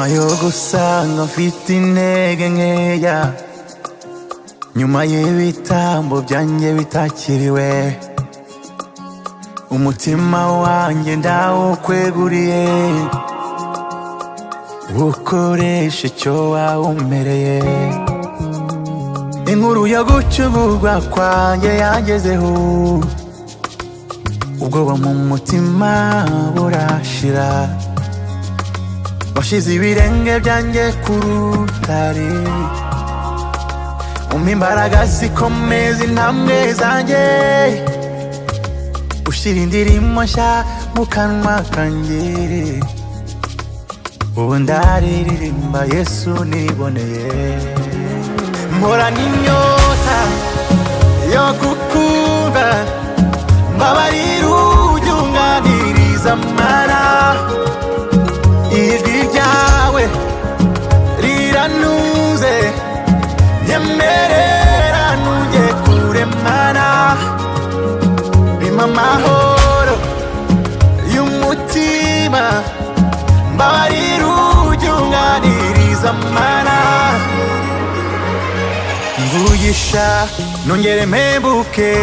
nyuma yo gusanga mfite intege nkeya, nyuma y'ibitambo byanjye bitakiriwe, umutima wanjye ndawukweguriye, ukoresha icyo wawumereye. Inkuru yo gucungurwa kwanjye yangezeho, ubwoba mu mutima burashira, washize ibirenge byanjye ku rutare, umpa imbaraga zikomeza intambwe zanjye, ushyira indirimbo nshya mu kanwa kanjye. Ubu ndaririmba Yesu niboneye, mporana inyota yo kukumva, mbabarira ujye unganiriza Mana. Ijwi ryawe riranuze, nyemerera ntujye kure Mana, bimpa amahoro y'umutima, mbabarira ujye unganiriza Mana. Mvugisha nongere mpembuke,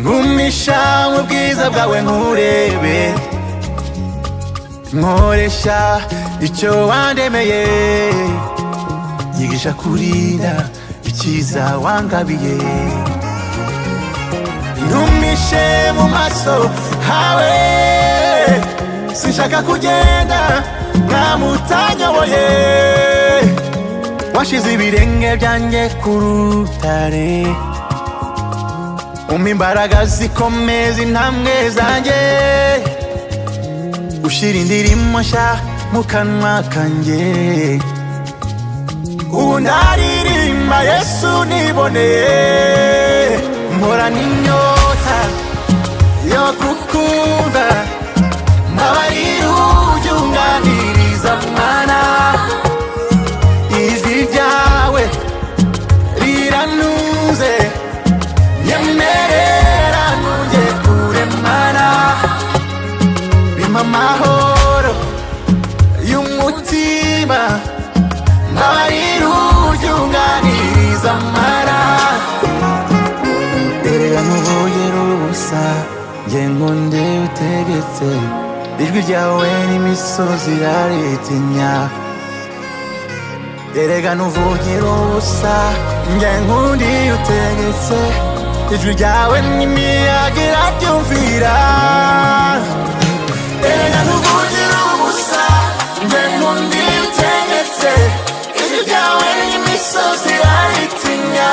ngumisha mu bwiza bwawe nkurebe, nkoresha icyo wandemeye, nyigisha kurinda icyiza wangabiye, ntumishe mu maso hawe, sinshaka kugenda nkamutanyoboye, washize ibirenge byanjye ku rutare, umpa imbaraga zikomeza intambwe zanjye, ushyira indirimbo nshya mu kanwa kanjye. Ubu ndaririmba Yesu niboneye, mporana inyota yo kukumva, mbabarira ujye unganiriza Mana. Ijwi ryawe riranuze, nyemerera ntujye kure Mana, bimpa amahoro y'umutima, mbabarira ujye unganiriza Mana. Erega ntuvogera ubusa, njye nkunde utegetse, ijwi ryawe n'imisozi iraritinya. Erega ntuvogera ubusa, njye nkunde utegetse, ijwi ryawe n'imiyaga iraryumvira. Erega ntuvogera ubusa, njye nkunde utegetse, ijwi ryawe n'imisozi iraritinya.